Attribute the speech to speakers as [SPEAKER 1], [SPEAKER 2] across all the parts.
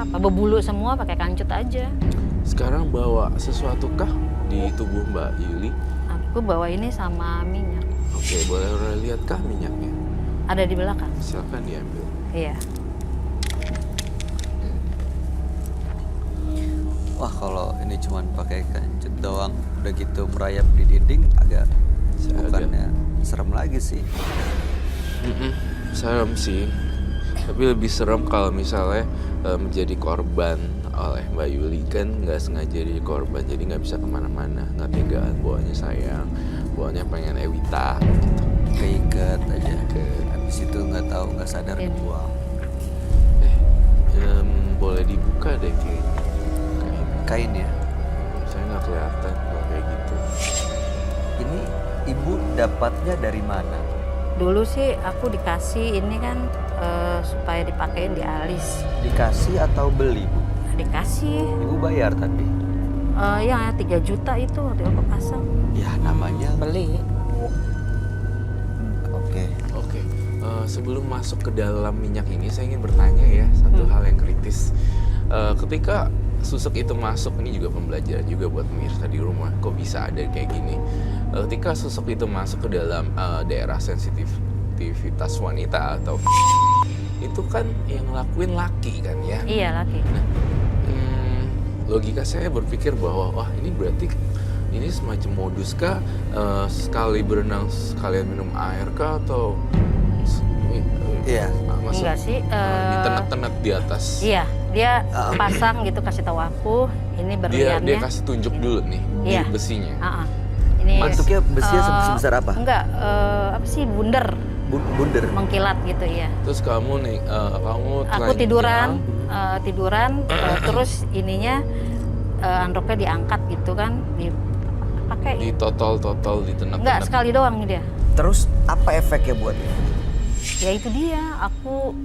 [SPEAKER 1] apa-apa. Berbulu semua, pakai kancut aja.
[SPEAKER 2] Sekarang bawa sesuatu kah di tubuh Mbak Yuli?
[SPEAKER 1] Aku bawa ini sama minyak.
[SPEAKER 2] Oke, boleh lihat kah minyaknya?
[SPEAKER 1] Ada di belakang.
[SPEAKER 2] Silakan diambil.
[SPEAKER 1] Iya.
[SPEAKER 3] Wah, kalau ini cuman pakai kancut doang, udah gitu merayap di dinding, agak bukannya serem lagi sih.
[SPEAKER 2] Serem sih. Tapi lebih serem kalau misalnya menjadi korban oleh Mbak Yuli, kan nggak sengaja jadi korban, jadi nggak bisa kemana-mana, nggak tegaan, bawaannya sayang, bawaannya pengen Ewita gitu.
[SPEAKER 3] Keikat aja. Habis itu nggak tahu, nggak sadar
[SPEAKER 1] Ini.
[SPEAKER 3] dibuang.
[SPEAKER 2] Boleh dibuka deh kayaknya.
[SPEAKER 3] Kain ya.
[SPEAKER 2] Saya nggak kelihatan kalau kayak gitu.
[SPEAKER 3] Ini ibu dapatnya dari mana?
[SPEAKER 1] Dulu sih aku dikasih ini kan supaya dipakein di alis.
[SPEAKER 3] Dikasih atau beli, Bu?
[SPEAKER 1] Dikasih.
[SPEAKER 3] Ibu bayar tapi.
[SPEAKER 1] Ya 3 juta itu waktu aku pasang.
[SPEAKER 3] Ya namanya
[SPEAKER 1] Beli.
[SPEAKER 3] Oke.
[SPEAKER 2] Oke, sebelum masuk ke dalam minyak ini, saya ingin bertanya ya satu hal yang kritis. Ketika susuk itu masuk, ini juga pembelajaran juga buat pemirsa di rumah. Kok bisa ada kayak gini? Ketika susuk itu masuk ke dalam daerah sensitivitas wanita atau itu kan yang ngelakuin laki kan ya?
[SPEAKER 1] Iya laki.
[SPEAKER 2] Logika saya berpikir bahwa wah ini berarti ini semacam modus kah, sekali berenang sekalian minum air kah, atau
[SPEAKER 3] Iya.
[SPEAKER 1] Enggak sih.
[SPEAKER 2] ditenek-tenek di atas.
[SPEAKER 1] Iya, dia pasang gitu, kasih tahu aku ini
[SPEAKER 2] Dia
[SPEAKER 1] berliannya.
[SPEAKER 2] kasih tunjuk dulu nih
[SPEAKER 1] Iya.
[SPEAKER 2] di besinya.
[SPEAKER 1] Ini
[SPEAKER 3] Bentuknya besinya sebesar apa?
[SPEAKER 1] Enggak, apa sih, bunder,
[SPEAKER 3] Bunder.
[SPEAKER 1] mengkilat gitu ya.
[SPEAKER 2] Terus kamu nih, kamu
[SPEAKER 1] Aku
[SPEAKER 2] telanjang.
[SPEAKER 1] tiduran, terus ininya androknya diangkat gitu kan, dipakai.
[SPEAKER 2] Di total ditenek-tenek.
[SPEAKER 1] Enggak, sekali doang dia.
[SPEAKER 3] Terus apa efeknya buat ini?
[SPEAKER 1] Ya itu dia, aku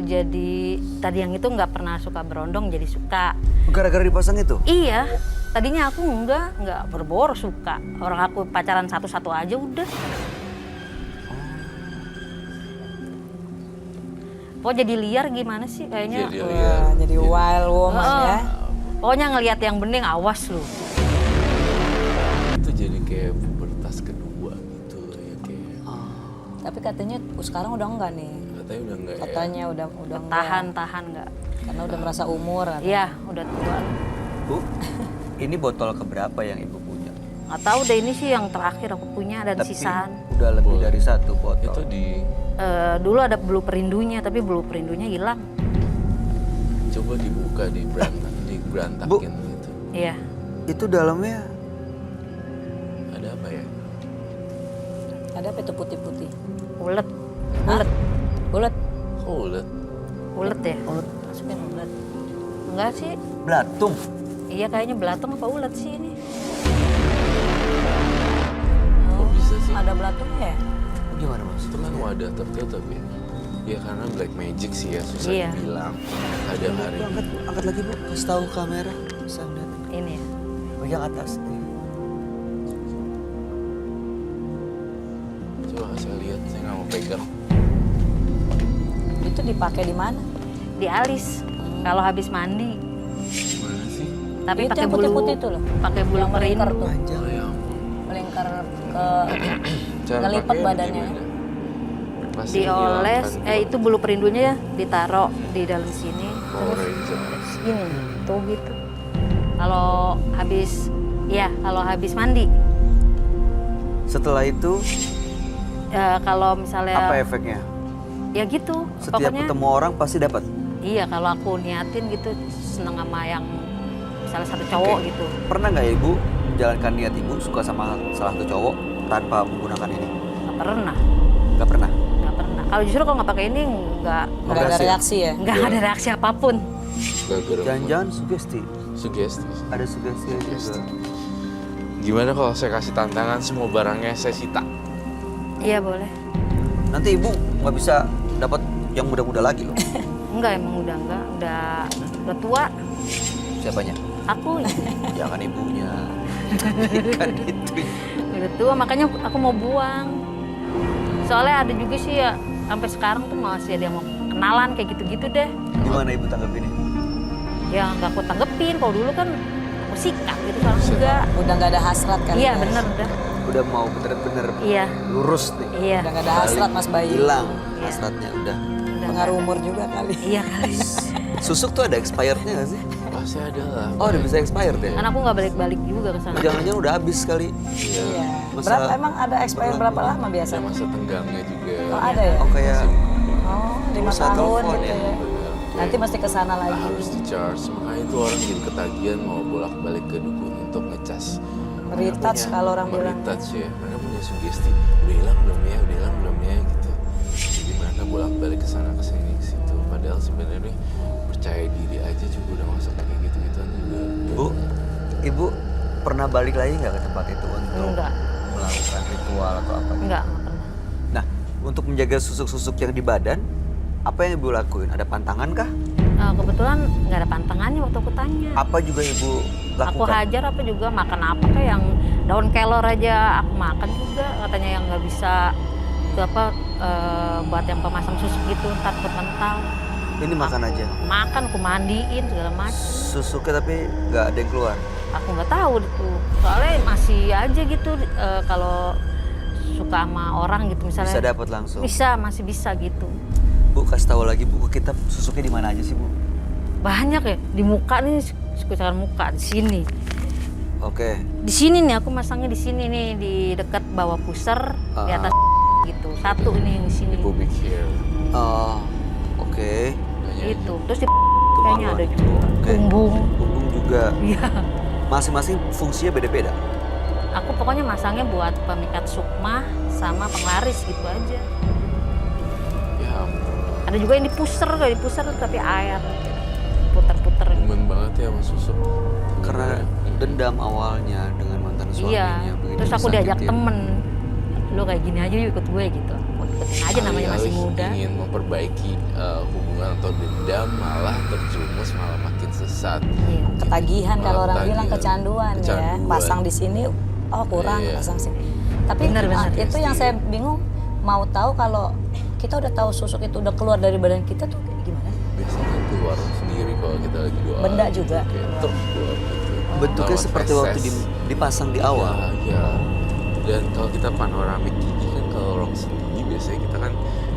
[SPEAKER 1] jadi tadi yang itu nggak pernah suka berondong jadi suka.
[SPEAKER 3] Gara-gara dipasang itu?
[SPEAKER 1] Iya, tadinya aku nggak berboro suka. Orang aku pacaran satu-satu aja udah. Kok jadi liar gimana sih kayaknya?
[SPEAKER 2] Jadi liar.
[SPEAKER 4] Jadi wild woman ya.
[SPEAKER 1] Pokoknya ngelihat yang bening awas lu.
[SPEAKER 2] Itu jadi kayak pubertas kedua gitu ya kayak.
[SPEAKER 4] Tapi katanya sekarang udah enggak nih.
[SPEAKER 2] Katanya udah enggak ya.
[SPEAKER 4] Katanya udah enggak.
[SPEAKER 1] Tahan nggak?
[SPEAKER 4] Karena udah merasa umur. katanya.
[SPEAKER 1] Iya, udah tua.
[SPEAKER 3] Bu, ini botol keberapa yang ibu punya?
[SPEAKER 1] Nggak tahu deh, ini sih yang terakhir aku punya, ada
[SPEAKER 3] Tapi
[SPEAKER 1] sisaan.
[SPEAKER 3] udah lebih
[SPEAKER 2] Boleh.
[SPEAKER 3] dari satu botol.
[SPEAKER 2] Itu
[SPEAKER 1] Dulu ada bulu perindunya, tapi bulu perindunya hilang.
[SPEAKER 2] coba dibuka, diberantakin
[SPEAKER 3] Bu.
[SPEAKER 2] gitu.
[SPEAKER 1] Iya.
[SPEAKER 3] Itu dalamnya
[SPEAKER 2] Ada apa ya?
[SPEAKER 4] Ada apa itu putih-putih?
[SPEAKER 1] Ulet.
[SPEAKER 4] Ulet. Ulet.
[SPEAKER 2] Kok ulet?
[SPEAKER 1] Ulet ya? Masukin ulet. Enggak sih.
[SPEAKER 3] belatung.
[SPEAKER 1] Iya kayaknya belatung apa ulet sih ini.
[SPEAKER 2] Kok bisa sih?
[SPEAKER 4] Ada belatungnya ya?
[SPEAKER 3] Gimana mas?
[SPEAKER 2] Itu kan wadah tertutup ya. Ya karena black magic sih ya, susah
[SPEAKER 1] Iya.
[SPEAKER 2] dibilang. Ada hari.
[SPEAKER 3] Angkat lagi bu, kasih tahu kamera. Bisa melihat.
[SPEAKER 1] Ini ya.
[SPEAKER 3] Pegang atas.
[SPEAKER 2] Coba saya lihat, saya nggak mau pegang.
[SPEAKER 4] Itu dipakai di mana?
[SPEAKER 1] Di alis. Kalau habis mandi.
[SPEAKER 2] Gimana sih?
[SPEAKER 1] Tapi
[SPEAKER 4] Itu
[SPEAKER 1] pakai
[SPEAKER 4] yang
[SPEAKER 1] bulu.
[SPEAKER 4] putih-putih itu loh.
[SPEAKER 1] Pakai bulu
[SPEAKER 4] Yang melingkar
[SPEAKER 1] perindu.
[SPEAKER 4] tuh.
[SPEAKER 3] Panjang.
[SPEAKER 2] Oh ya ampun.
[SPEAKER 4] Melingkar ke
[SPEAKER 2] Cara
[SPEAKER 4] ngelipat
[SPEAKER 2] pakainya
[SPEAKER 4] badannya.
[SPEAKER 2] gimana? Pasti
[SPEAKER 1] Dioles,
[SPEAKER 2] menghilangkan
[SPEAKER 1] itu bulu perindunya ya ditaruh di dalam sini.
[SPEAKER 2] Power
[SPEAKER 1] Terus
[SPEAKER 2] Ranger.
[SPEAKER 1] gini, tuh gitu. Kalau habis mandi.
[SPEAKER 3] Setelah itu
[SPEAKER 1] Kalau misalnya
[SPEAKER 3] apa efeknya?
[SPEAKER 1] ya gitu.
[SPEAKER 3] Setiap
[SPEAKER 1] Pokoknya
[SPEAKER 3] ketemu orang pasti dapat.
[SPEAKER 1] iya, kalau aku niatin gitu seneng sama yang misalnya satu cowok gitu.
[SPEAKER 3] Pernah nggak ibu menjalankan niat ibu suka sama salah satu cowok tanpa menggunakan ini?
[SPEAKER 1] Nggak pernah.
[SPEAKER 3] Nggak pernah.
[SPEAKER 1] Kalau justru kalau nggak pakai ini nggak
[SPEAKER 4] Nggak ada
[SPEAKER 3] Berhasil.
[SPEAKER 4] reaksi ya?
[SPEAKER 1] ada reaksi apapun.
[SPEAKER 2] Gara-gara
[SPEAKER 3] Jangan-jangan sugesti.
[SPEAKER 2] sugesti.
[SPEAKER 3] Ada sugesti juga.
[SPEAKER 2] Gimana kalau saya kasih tantangan semua barangnya saya sita?
[SPEAKER 1] Iya boleh.
[SPEAKER 3] Nanti ibu nggak bisa dapat yang muda-muda lagi loh.
[SPEAKER 1] Enggak, emang udah tua.
[SPEAKER 3] Siapanya?
[SPEAKER 1] Aku
[SPEAKER 3] Jangan ibunya. Kan itu.
[SPEAKER 1] udah tua, makanya aku mau buang. Soalnya ada juga sih ya sampai sekarang tuh masih ada yang mau kenalan kayak gitu-gitu deh.
[SPEAKER 3] Gimana ibu tanggap ini?
[SPEAKER 1] ya nggak aku tanggepin. Kalau dulu kan aku sikat gitu, sekarang enggak.
[SPEAKER 4] Udah nggak ada hasrat kali
[SPEAKER 1] Iya
[SPEAKER 4] ya?
[SPEAKER 1] bener udah.
[SPEAKER 3] Udah mau bener-bener
[SPEAKER 1] Iya,
[SPEAKER 3] lurus nih.
[SPEAKER 1] iya,
[SPEAKER 4] Udah nggak ada hasrat Mas Bayu.
[SPEAKER 3] Hilang
[SPEAKER 1] Iya.
[SPEAKER 3] hasratnya udah.
[SPEAKER 1] udah.
[SPEAKER 4] Pengaruh umur juga kali.
[SPEAKER 1] Iya kali.
[SPEAKER 3] Susuk tuh ada expirednya nggak sih?
[SPEAKER 2] Pasti ada lah.
[SPEAKER 3] Oh udah bisa expired ya?
[SPEAKER 1] Kan aku nggak balik-balik juga ke sana.
[SPEAKER 3] Jangan-jangan udah habis kali.
[SPEAKER 2] Iya.
[SPEAKER 4] Iya.
[SPEAKER 3] Masa-
[SPEAKER 4] Berapa emang ada expire berapa lama
[SPEAKER 2] Ada
[SPEAKER 4] biasanya?
[SPEAKER 2] masa tenggangnya juga.
[SPEAKER 4] Oh ada ya?
[SPEAKER 3] Oh kayak
[SPEAKER 4] Oh 5
[SPEAKER 3] Pulsa
[SPEAKER 4] tahun
[SPEAKER 3] telepon
[SPEAKER 4] gitu
[SPEAKER 3] ya?
[SPEAKER 4] ya.
[SPEAKER 2] Bener.
[SPEAKER 4] Nanti mesti ke sana lagi.
[SPEAKER 2] Harus di charge, makanya itu orang jadi ketagihan mau bolak-balik ke dukun untuk ngecas.
[SPEAKER 4] Meretouch kalau orang bilang.
[SPEAKER 2] Meretouch ya, mereka punya sugesti udah hilang belum ya gitu. Jadi mereka bolak-balik ke sana ke sini ke situ. Padahal sebenarnya percaya diri aja juga udah masuk kayak gitu-gituan juga.
[SPEAKER 3] Bu, ibu pernah balik lagi nggak ke tempat itu untuk
[SPEAKER 1] Enggak,
[SPEAKER 3] melakukan ritual atau apa?
[SPEAKER 1] enggak pernah.
[SPEAKER 3] Nah, untuk menjaga susuk-susuk yang di badan, apa yang ibu lakuin? Ada pantangan kah?
[SPEAKER 1] Kebetulan nggak ada pantangannya waktu aku tanya.
[SPEAKER 3] Apa juga ibu
[SPEAKER 1] Aku
[SPEAKER 3] lakukan?
[SPEAKER 1] hajar apa juga, makan apa kayak yang daun kelor aja aku makan juga, katanya yang nggak bisa itu apa buat yang pemasang susuk gitu, takut mental.
[SPEAKER 3] Ini makan aja.
[SPEAKER 1] Makan aku mandiin segala macam.
[SPEAKER 3] Susuknya tapi nggak ada yang keluar.
[SPEAKER 1] Aku nggak tahu itu, soalnya masih aja gitu kalau suka sama orang gitu misalnya.
[SPEAKER 3] Bisa dapat langsung.
[SPEAKER 1] Masih bisa gitu.
[SPEAKER 3] Bu, kasih tahu lagi Bu, ke kita susuknya di mana aja sih Bu?
[SPEAKER 1] Banyak ya di muka nih, sekitaran muka di sini.
[SPEAKER 3] Oke.
[SPEAKER 1] Di sini nih aku masangnya di sini nih, di dekat bawah pusar, di atas gitu. Satu ini yang di sini.
[SPEAKER 2] Di pubic hair.
[SPEAKER 3] Oh, oke.
[SPEAKER 2] Banyak
[SPEAKER 1] Itu. Terus di
[SPEAKER 3] Itu
[SPEAKER 1] kayaknya
[SPEAKER 3] malu.
[SPEAKER 1] ada juga.
[SPEAKER 3] Oke.
[SPEAKER 1] Punggung.
[SPEAKER 3] Punggung juga.
[SPEAKER 1] Iya.
[SPEAKER 3] Masing-masing fungsinya beda-beda.
[SPEAKER 1] Aku pokoknya masangnya buat pemikat sukma sama penglaris gitu aja.
[SPEAKER 2] Ya ampun.
[SPEAKER 1] Ada juga yang di pusar tapi air. Puter-puter.
[SPEAKER 2] Demen banget ya sama susuk.
[SPEAKER 3] Karena dendam awalnya dengan mantan suaminya.
[SPEAKER 1] Iya.
[SPEAKER 3] begitu
[SPEAKER 1] Terus aku diajak
[SPEAKER 3] disakitin.
[SPEAKER 1] temen. Lo kayak gini aja yuk ikut gue gitu. Aku ikutin aja namanya masih
[SPEAKER 2] Alih-alih
[SPEAKER 1] muda.
[SPEAKER 2] ingin memperbaiki hubungan atau dendam, malah terjumus, malah makin sesat.
[SPEAKER 1] Iya.
[SPEAKER 4] Ketagihan kalau orang
[SPEAKER 2] Ketagihan.
[SPEAKER 4] bilang kecanduan ya.
[SPEAKER 2] Kecanduan.
[SPEAKER 4] Pasang di sini, oh kurang,
[SPEAKER 2] Iya.
[SPEAKER 4] pasang sini. Tapi
[SPEAKER 1] Benar.
[SPEAKER 4] itu yang saya bingung, mau tahu kalau kita udah tahu susuk itu udah keluar dari badan kita tuh kayak gimana?
[SPEAKER 2] Biasanya keluar sendiri kalau kita lagi doa.
[SPEAKER 4] Benda juga?
[SPEAKER 2] Kayak tuk, keluar gitu.
[SPEAKER 3] Bentuknya
[SPEAKER 2] Kalau
[SPEAKER 3] seperti
[SPEAKER 2] feses.
[SPEAKER 3] waktu dipasang di awal.
[SPEAKER 2] Ya. Dan kalau kita panoramik gigi kan kalau orang sendiri biasanya kita kan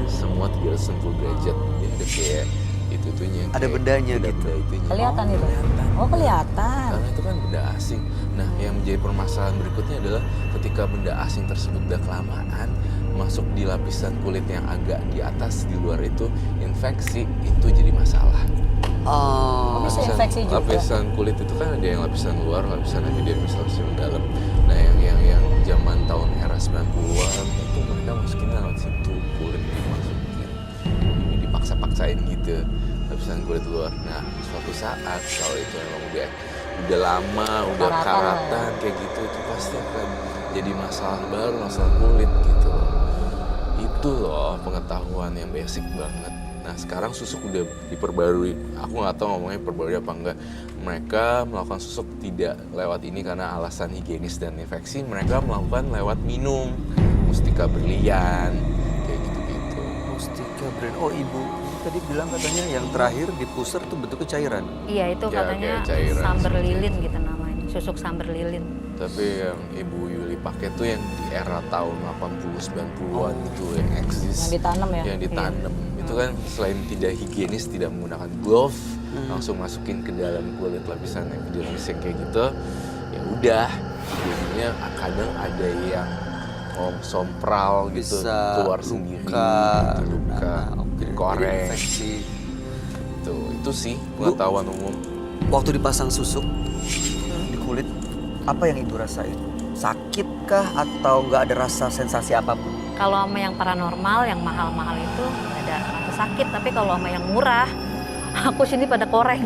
[SPEAKER 2] semua 360 derajat. Ya ada kayak itu-itunya.
[SPEAKER 3] Ada
[SPEAKER 2] kayak
[SPEAKER 3] bendanya gitu.
[SPEAKER 2] benda itunya.
[SPEAKER 4] Kelihatan itu?
[SPEAKER 2] Kelihatan.
[SPEAKER 4] Oh kelihatan.
[SPEAKER 2] Karena itu kan benda asing. Nah, yang menjadi permasalahan berikutnya adalah ketika benda asing tersebut udah kelamaan masuk di lapisan kulit yang agak di atas, di luar itu infeksi, itu jadi masalah.
[SPEAKER 3] Oh,
[SPEAKER 4] Bisa infeksi juga.
[SPEAKER 2] Lapisan kulit itu kan ada yang lapisan luar, lapisan epidermis, lapisan dalam. Nah, yang zaman tahun era 90-an itu mereka masukin lewat situ, kulit dimasukin. Dipaksa-paksain gitu lapisan kulit luar. Nah, suatu saat kalau itu memang udah lama, udah karatan kayak gitu, itu pasti akan jadi masalah baru, masalah kulit gitu. Itu loh pengetahuan yang basic banget. Nah sekarang susuk udah diperbarui. Aku nggak tahu ngomongnya perbarui apa enggak. Mereka melakukan susuk tidak lewat ini karena alasan higienis dan infeksi. Mereka melakukan lewat minum mustika berlian kayak gitu-gitu.
[SPEAKER 3] mustika brand. Oh ibu tadi bilang katanya yang terakhir di pusar tuh bentuknya cairan.
[SPEAKER 1] Iya itu
[SPEAKER 2] Ya,
[SPEAKER 1] katanya
[SPEAKER 2] kayak cairan
[SPEAKER 1] samber
[SPEAKER 2] seperti
[SPEAKER 1] lilin gitu namanya. Susuk samber lilin.
[SPEAKER 2] Tapi yang Ibu Yuli pakai tuh yang di era tahun 80-90-an itu yang eksis.
[SPEAKER 4] Yang ditanam ya?
[SPEAKER 2] Yang ditanam. Itu kan selain tidak higienis, tidak menggunakan glove, langsung masukin ke dalam kulit lapisan epidermis yang kayak gitu. Ya udah, jadinya kadang ada yang sompral gitu,
[SPEAKER 3] Bisa
[SPEAKER 2] keluar sendiri,
[SPEAKER 3] luka,
[SPEAKER 2] gitu, luka,
[SPEAKER 3] oke.
[SPEAKER 2] jadi koreng.
[SPEAKER 3] Jadi infeksi.
[SPEAKER 2] Itu sih pengetahuan umum.
[SPEAKER 3] Waktu dipasang susuk di kulit, apa yang ibu rasain? Sakit kah atau nggak ada rasa sensasi apapun?
[SPEAKER 1] Kalau sama yang paranormal, yang mahal-mahal itu ada rasa sakit. Tapi kalau sama yang murah, aku sini pada koreng.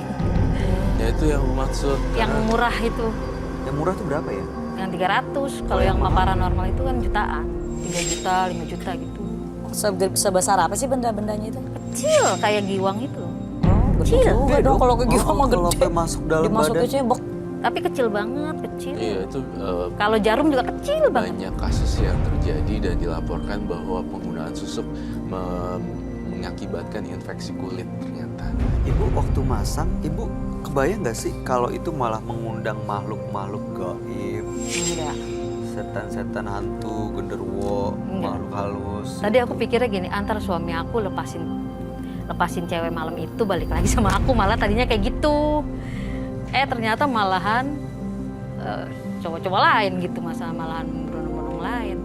[SPEAKER 2] Ya itu yang aku maksud.
[SPEAKER 1] Yang
[SPEAKER 2] karena
[SPEAKER 1] murah itu,
[SPEAKER 3] Yang murah tuh berapa ya?
[SPEAKER 1] yang 300. Kalau yang sama paranormal itu kan jutaan. 3 juta, 5 juta gitu.
[SPEAKER 4] Sebesar apa sih benda-bendanya itu?
[SPEAKER 1] Kecil kayak giwang itu.
[SPEAKER 4] Oh, gede
[SPEAKER 1] Kecil.
[SPEAKER 4] juga dong kalau ke giwang mah
[SPEAKER 3] Kalau
[SPEAKER 4] gede.
[SPEAKER 3] sampai masuk dalam
[SPEAKER 4] Dimasukin
[SPEAKER 3] badan.
[SPEAKER 4] cebok.
[SPEAKER 1] Tapi kecil banget, kecil.
[SPEAKER 2] Iya itu
[SPEAKER 1] Kalau jarum juga kecil banget.
[SPEAKER 2] banyak kasus yang terjadi dan dilaporkan bahwa penggunaan susuk mengakibatkan infeksi kulit ternyata.
[SPEAKER 3] Ibu waktu masang, ibu kebayang nggak sih kalau itu malah mengundang makhluk-makhluk gaib,
[SPEAKER 1] Enggak.
[SPEAKER 3] setan-setan hantu, genderuwo,
[SPEAKER 1] Enggak.
[SPEAKER 3] makhluk halus?
[SPEAKER 1] Tadi aku pikirnya gini, antar suami aku lepasin cewek malam itu balik lagi sama aku, malah tadinya kayak gitu. Ternyata malahan cowok-cowok lain gitu, malahan berondong-berondong lain.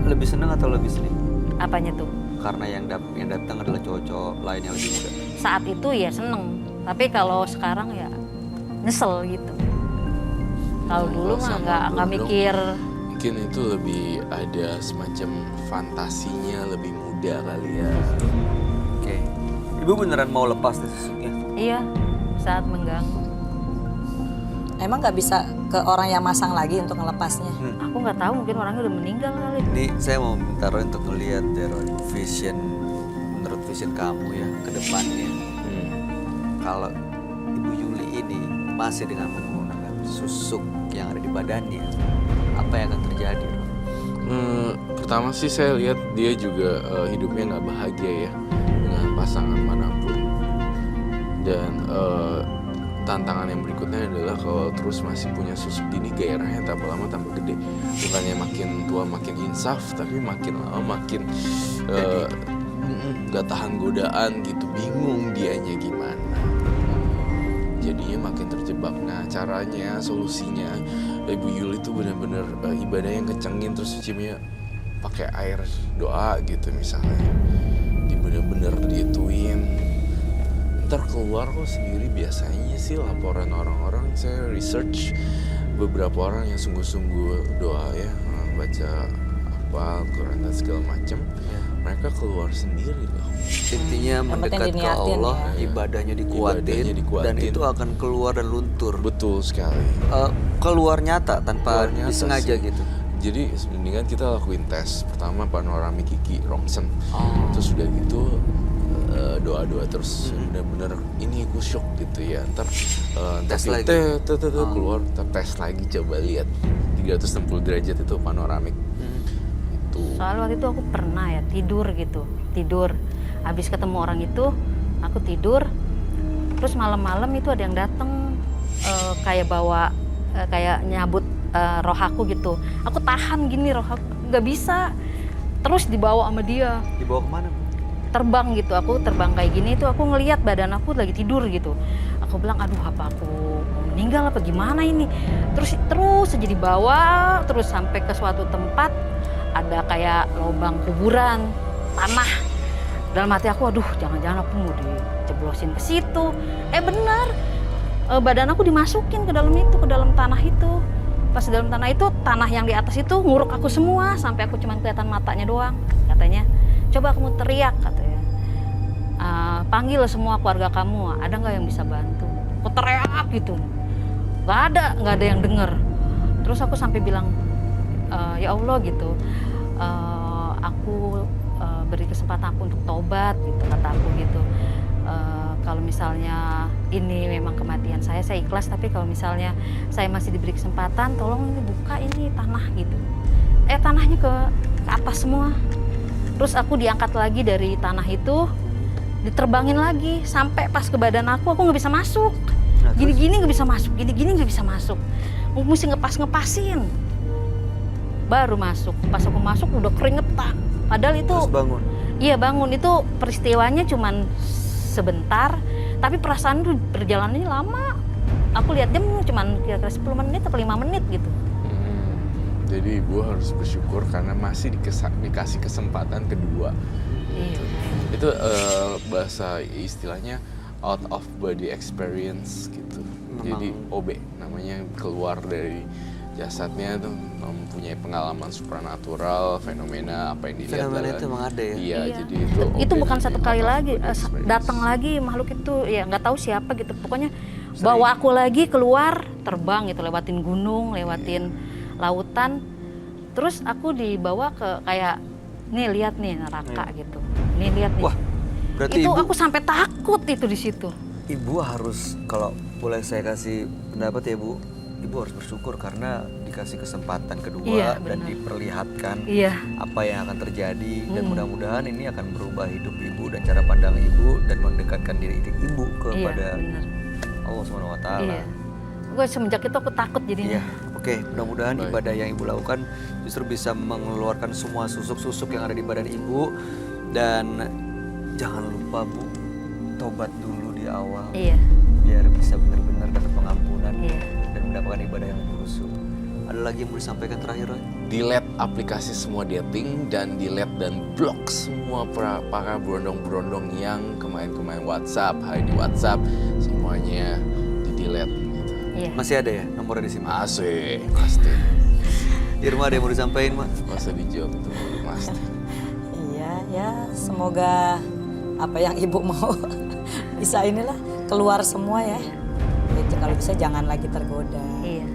[SPEAKER 3] Lebih seneng atau lebih sedih?
[SPEAKER 1] Apanya tuh?
[SPEAKER 3] Karena yang datang adalah cowok-cowok lain yang lebih muda.
[SPEAKER 1] Saat itu ya seneng, tapi kalau sekarang ya nyesel gitu. Kalau dulu mah nggak mikir.
[SPEAKER 2] Mungkin itu lebih ada semacam fantasinya, lebih muda kali ya.
[SPEAKER 3] Oke. Ibu beneran mau lepas nih susuknya?
[SPEAKER 1] Iya, saat mengganggu.
[SPEAKER 4] Emang nggak bisa ke orang yang masang lagi untuk ngelepasnya?
[SPEAKER 1] Aku nggak tahu, mungkin orangnya udah meninggal kali.
[SPEAKER 3] Ini saya mau minta Roy untuk ngeliat deh Roy, menurut vision kamu ya ke depannya. Kalau Ibu Yuli ini masih dengan menggunakan susuk yang ada di badannya, apa yang akan terjadi, Roy?
[SPEAKER 2] Pertama sih saya lihat dia juga hidupnya nggak bahagia ya dengan pasangan manapun. Dan tantangan yang berikutnya adalah kalau terus masih punya susuk gini, gairahnya tambah lama tambah gede. Bukannya makin tua makin insaf, tapi makin lama makin gak tahan godaan gitu, bingung dianya gimana. Jadinya makin terjebak. Nah caranya, solusinya Ibu Yuli itu benar-benar ibadah yang kecengin, terus cimnya pakai air doa gitu misalnya. Bener-bener dituin. Ntar keluar kok sendiri. Biasanya sih laporan orang-orang, saya research beberapa orang yang sungguh-sungguh doa ya, baca apa Quran dan segala macam, mereka keluar sendiri loh.
[SPEAKER 3] Intinya mendekat ke Allah,
[SPEAKER 2] ya.
[SPEAKER 3] ibadahnya dikuatin, dan itu akan keluar dan luntur.
[SPEAKER 2] Betul sekali.
[SPEAKER 3] Keluar nyata tanpa
[SPEAKER 2] Keluar nyata
[SPEAKER 3] disengaja
[SPEAKER 2] sih.
[SPEAKER 3] gitu.
[SPEAKER 2] Jadi mendingan kita lakuin tes. Pertama panorami Kiki Rongsen. Terus udah gitu doa-doa terus bener-bener ini kusyuk gitu ya. Ntar
[SPEAKER 3] Tes lagi.
[SPEAKER 2] keluar, tes lagi, coba lihat 360 derajat itu panoramik. Itu.
[SPEAKER 1] Soalnya waktu itu aku pernah ya tidur. Habis ketemu orang itu, aku tidur. Terus malam-malam itu ada yang datang kayak bawa kayak nyabut roh aku gitu. Aku tahan gini, roh aku nggak bisa. Terus dibawa sama dia.
[SPEAKER 3] Dibawa kemana?
[SPEAKER 1] Terbang gitu, aku terbang kayak gini itu aku ngelihat badan aku lagi tidur gitu. Aku bilang aduh apa aku mau meninggal apa gimana ini. Terus aja dibawa terus sampai ke suatu tempat ada kayak lubang kuburan tanah. Dalam hati aku aduh jangan-jangan aku mau diceblosin ke situ. Benar, badan aku dimasukin ke dalam itu, ke dalam tanah itu. Pas di dalam tanah itu, tanah yang di atas itu nguruk aku semua sampai aku cuma kelihatan matanya doang. Katanya coba kamu teriak katanya, panggil semua keluarga kamu, ada nggak yang bisa bantu? Aku teriak gitu, nggak ada yang denger. Terus aku sampai bilang, ya Allah gitu, aku beri kesempatan aku untuk tobat gitu, kata aku gitu. Kalau misalnya ini memang kematian saya ikhlas, tapi kalau misalnya saya masih diberi kesempatan, tolong ini buka ini tanah gitu. Tanahnya ke atas semua. Terus aku diangkat lagi dari tanah itu, diterbangin lagi sampai pas ke badan aku nggak bisa masuk. Gini-gini nggak bisa masuk, gini-gini nggak bisa masuk. Mesti ngepasin. Baru masuk. Pas aku masuk udah keringetan. Padahal itu.
[SPEAKER 3] Terus bangun.
[SPEAKER 1] Iya bangun, itu peristiwanya cuman sebentar, tapi perasaan tuh perjalanannya lama. Aku lihat jam cuman kira-kira 10 menit atau 5 menit gitu.
[SPEAKER 2] Jadi ibu harus bersyukur karena masih dikasih kesempatan kedua.
[SPEAKER 1] Iya.
[SPEAKER 2] Itu bahasa istilahnya out of body experience gitu. Jadi OB namanya, keluar dari jasadnya tuh mempunyai pengalaman supranatural, fenomena apa yang dilihat.
[SPEAKER 3] Fenomena itu emang ada ya?
[SPEAKER 2] Iya,
[SPEAKER 1] Iya.
[SPEAKER 2] jadi itu OB
[SPEAKER 1] Itu bukan satu kali
[SPEAKER 2] out of
[SPEAKER 1] lagi,
[SPEAKER 2] body experience.
[SPEAKER 1] datang lagi makhluk itu ya nggak tahu siapa gitu. Pokoknya bawa aku lagi keluar, terbang gitu, lewatin gunung, lewatin lautan. Terus aku dibawa ke kayak nih lihat nih neraka gitu. Nih lihat nih.
[SPEAKER 3] Wah, berarti
[SPEAKER 1] itu
[SPEAKER 3] ibu,
[SPEAKER 1] aku sampai takut itu di situ.
[SPEAKER 3] ibu harus, kalau boleh saya kasih pendapat ya Bu, ibu harus bersyukur karena dikasih kesempatan kedua
[SPEAKER 1] Iya,
[SPEAKER 3] dan
[SPEAKER 1] benar.
[SPEAKER 3] diperlihatkan
[SPEAKER 1] Iya.
[SPEAKER 3] apa yang akan terjadi, dan mudah-mudahan ini akan berubah hidup ibu dan cara pandang ibu dan mendekatkan diri ibu
[SPEAKER 1] Iya,
[SPEAKER 3] kepada
[SPEAKER 1] benar.
[SPEAKER 3] Allah Subhanahu wa taala.
[SPEAKER 1] Iya. Gue semenjak itu aku takut jadinya.
[SPEAKER 3] Iya, oke. Mudah-mudahan
[SPEAKER 2] Baik.
[SPEAKER 3] ibadah yang ibu lakukan justru bisa mengeluarkan semua susuk-susuk yang ada di badan ibu. Dan jangan lupa Bu, tobat dulu di awal.
[SPEAKER 1] Iya.
[SPEAKER 3] Biar bisa benar-benar dapat pengampunan
[SPEAKER 1] Iya.
[SPEAKER 3] dan mendapatkan ibadah yang lebih khusyuk. Ada lagi yang mau disampaikan terakhir, Roy?
[SPEAKER 2] Delete aplikasi semua dating dan delete dan blok semua para berondong-berondong yang kemarin-kemarin WhatsApp, hari di WhatsApp, semuanya di-delete gitu.
[SPEAKER 1] Iya.
[SPEAKER 3] Masih ada ya nomornya di sini?
[SPEAKER 2] Asik, pasti.
[SPEAKER 3] Irma ada yang mau disampaikan, Mak?
[SPEAKER 2] Masa dijawab itu pasti.
[SPEAKER 4] Iya, ya semoga apa yang ibu mau bisa inilah keluar semua ya. Itu kalau bisa jangan lagi tergoda.
[SPEAKER 1] Iya.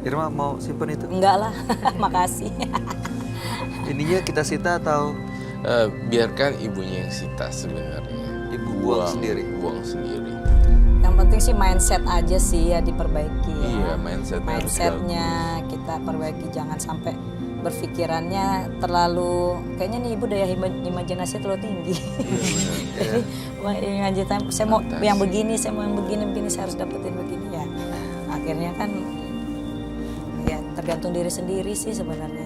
[SPEAKER 3] Irma mau simpen itu?
[SPEAKER 4] Enggak lah, makasih.
[SPEAKER 3] Ininya kita sita atau
[SPEAKER 2] Biarkan ibunya yang sita sebenarnya.
[SPEAKER 3] ibu buang sendiri?
[SPEAKER 2] Buang sendiri.
[SPEAKER 4] Yang penting sih mindset aja sih ya diperbaiki ya.
[SPEAKER 2] Iya, mindsetnya
[SPEAKER 4] Kita perbaiki, jangan sampai berpikirannya terlalu kayaknya nih ibu daya imajinasi terlalu tinggi. Jadi wah, saya mau
[SPEAKER 2] Fantasi.
[SPEAKER 4] yang begini, saya mau yang begini, saya harus dapetin begini ya. Akhirnya kan ya tergantung diri sendiri sih sebenarnya.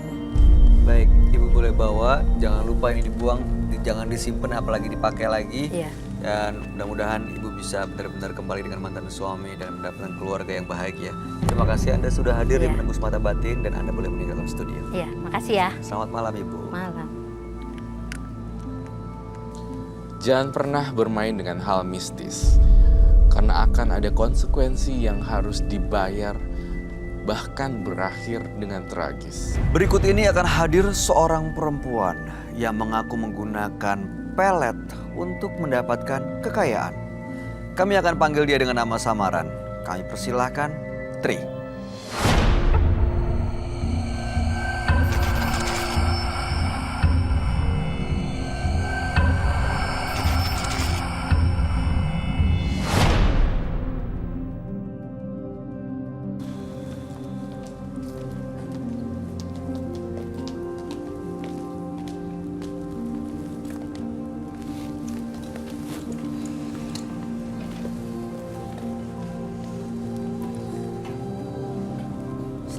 [SPEAKER 3] Baik, ibu boleh bawa. Jangan lupa ini dibuang, jangan disimpan apalagi dipakai lagi.
[SPEAKER 1] Iya.
[SPEAKER 3] Dan mudah-mudahan ibu bisa benar-benar kembali dengan mantan suami dan mendapatkan keluarga yang bahagia. Terima kasih Anda sudah hadir di
[SPEAKER 1] Iya.
[SPEAKER 3] Menembus Mata Batin dan Anda boleh meninggalkan studio.
[SPEAKER 1] Iya, makasih ya.
[SPEAKER 3] Selamat malam Ibu.
[SPEAKER 1] Malam.
[SPEAKER 2] Jangan pernah bermain dengan hal mistis, karena akan ada konsekuensi yang harus dibayar, bahkan berakhir dengan tragis.
[SPEAKER 3] Berikut ini akan hadir seorang perempuan yang mengaku menggunakan pelet untuk mendapatkan kekayaan. Kami akan panggil dia dengan nama samaran. Kami persilahkan Tri.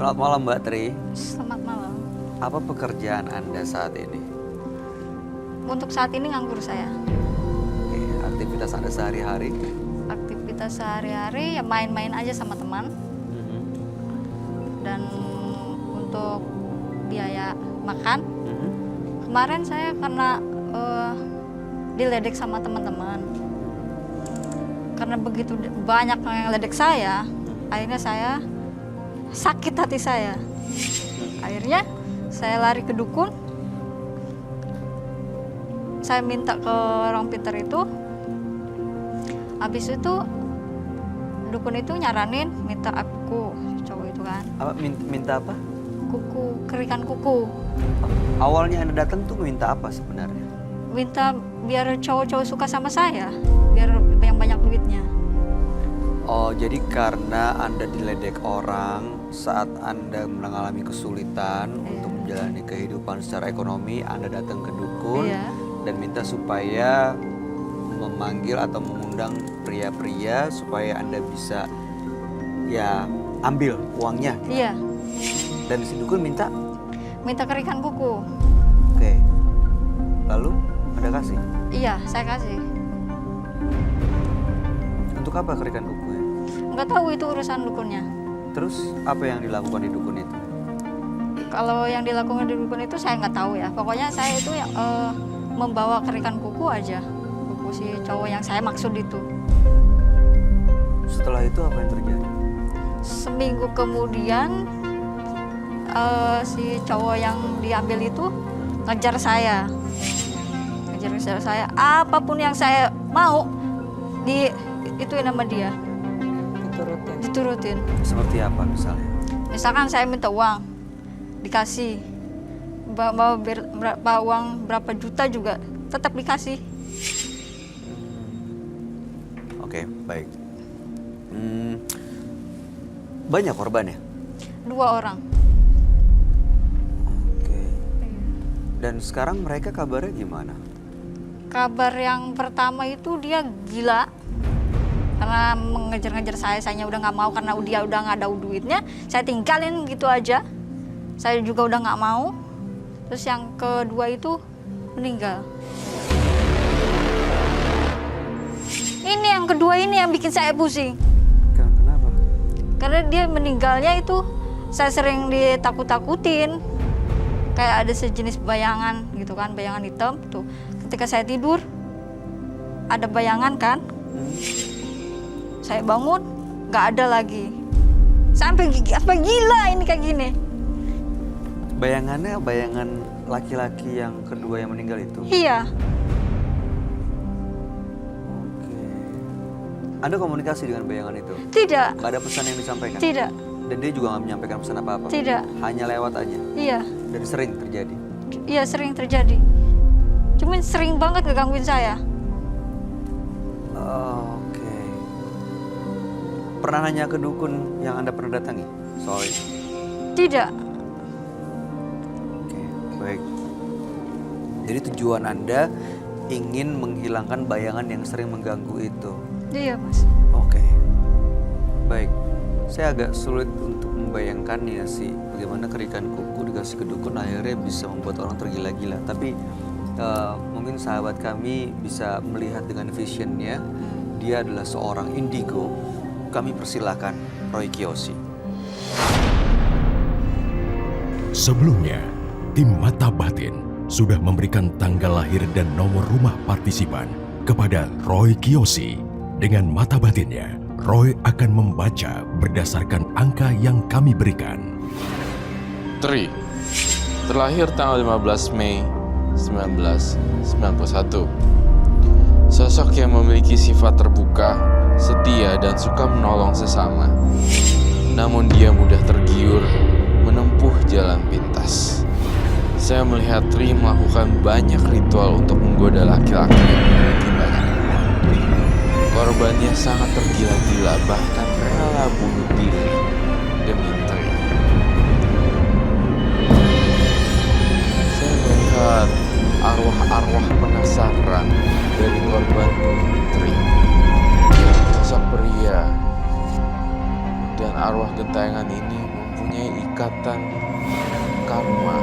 [SPEAKER 3] Selamat malam Mbak Tri.
[SPEAKER 5] Selamat malam.
[SPEAKER 3] Apa pekerjaan Anda saat ini?
[SPEAKER 5] Untuk saat ini nganggur saya.
[SPEAKER 3] Oke, aktivitas Anda sehari-hari?
[SPEAKER 5] Aktivitas sehari-hari ya main-main aja sama teman. Dan untuk biaya makan, kemarin saya karena diledek sama teman-teman. Karena begitu banyak yang ledek saya, akhirnya saya sakit hati saya. Akhirnya saya lari ke dukun. Saya minta ke orang pintar itu. Habis itu dukun itu nyaranin minta aku cowok itu kan.
[SPEAKER 3] Apa minta apa?
[SPEAKER 5] Kuku, kerikan kuku.
[SPEAKER 3] Awalnya Anda datang tuh minta apa sebenarnya?
[SPEAKER 5] Minta biar cowok-cowok suka sama saya, biar yang banyak duitnya.
[SPEAKER 3] Oh, jadi karena Anda diledek orang saat Anda mengalami kesulitan untuk menjalani kehidupan secara ekonomi, Anda datang ke dukun
[SPEAKER 5] Iya.
[SPEAKER 3] dan minta supaya memanggil atau mengundang pria-pria supaya Anda bisa ya ambil uangnya.
[SPEAKER 5] Iya,
[SPEAKER 3] Dan si dukun minta,
[SPEAKER 5] minta kerikan kuku.
[SPEAKER 3] oke. Lalu Anda kasih.
[SPEAKER 5] Iya, saya kasih.
[SPEAKER 3] Untuk apa kerikan kuku ya?
[SPEAKER 5] Nggak tahu itu urusan dukunnya.
[SPEAKER 3] Terus apa yang dilakukan di dukun itu?
[SPEAKER 5] Kalau yang dilakukan di dukun itu saya nggak tahu ya. Pokoknya saya itu yang membawa kerikan kuku aja. Kuku si cowok yang saya maksud itu.
[SPEAKER 3] Setelah itu apa yang terjadi?
[SPEAKER 5] Seminggu kemudian si cowok yang diambil itu ngejar saya. Ngejar saya. Apapun yang saya mau ituin sama dia. Diturutin.
[SPEAKER 3] Seperti apa misalnya?
[SPEAKER 5] Misalkan saya minta uang, dikasih. Mau berapa uang, berapa juta juga tetap dikasih.
[SPEAKER 3] Oke, baik. Banyak korban ya?
[SPEAKER 5] 2 orang.
[SPEAKER 3] Oke. Dan sekarang mereka kabarnya gimana?
[SPEAKER 5] Kabar yang pertama itu dia gila. karena mengejar-ngejar saya udah nggak mau karena dia udah nggak ada duitnya, saya tinggalin gitu aja. Saya juga udah nggak mau. Terus yang kedua itu meninggal. Ini yang kedua ini yang bikin saya pusing.
[SPEAKER 3] Kenapa?
[SPEAKER 5] Karena dia meninggalnya itu saya sering ditakut-takutin. Kayak ada sejenis bayangan gitu kan, bayangan hitam tuh. Ketika saya tidur ada bayangan kan. Saya bangun nggak ada lagi. Sampai apa gila ini kayak gini.
[SPEAKER 3] Bayangannya bayangan laki-laki yang kedua yang meninggal itu?
[SPEAKER 5] Iya.
[SPEAKER 3] Oke. Ada komunikasi dengan bayangan itu?
[SPEAKER 5] Tidak.
[SPEAKER 3] Gak ada pesan yang disampaikan?
[SPEAKER 5] Tidak.
[SPEAKER 3] Dan dia juga gak menyampaikan pesan apa-apa?
[SPEAKER 5] Tidak.
[SPEAKER 3] Hanya lewat aja?
[SPEAKER 5] Iya.
[SPEAKER 3] Dan sering terjadi?
[SPEAKER 5] Iya sering terjadi. Cuman sering banget ngegangguin saya.
[SPEAKER 3] Oke. Pernah nanya ke dukun yang Anda pernah datangi soal itu?
[SPEAKER 5] Tidak.
[SPEAKER 3] Oke, baik. Jadi tujuan Anda ingin menghilangkan bayangan yang sering mengganggu itu?
[SPEAKER 5] Iya mas.
[SPEAKER 3] Oke. Baik. Saya agak sulit untuk membayangkannya sih bagaimana kerikan kuku dikasih ke dukun akhirnya bisa membuat orang tergila-gila. Tapi mungkin sahabat kami bisa melihat dengan visionnya. Dia adalah seorang indigo. Kami persilahkan Roy Kiyoshi.
[SPEAKER 6] Sebelumnya, tim Mata Batin sudah memberikan tanggal lahir dan nomor rumah partisipan kepada Roy Kiyoshi. Dengan mata batinnya, Roy akan membaca berdasarkan angka yang kami berikan.
[SPEAKER 2] Tri, terlahir tanggal 15 Mei 1991. Sosok yang memiliki sifat terbuka, setia, dan suka menolong sesama. Namun dia mudah tergiur menempuh jalan pintas. Saya melihat Tri melakukan banyak ritual untuk menggoda laki-laki yang memiliki banyak uang. Korbannya sangat tergila-gila, bahkan rela bunuh diri demi Tri. Saya melihat arwah-arwah penasaran dari korban Tri. Sosok pria dan arwah gentayangan ini mempunyai ikatan karma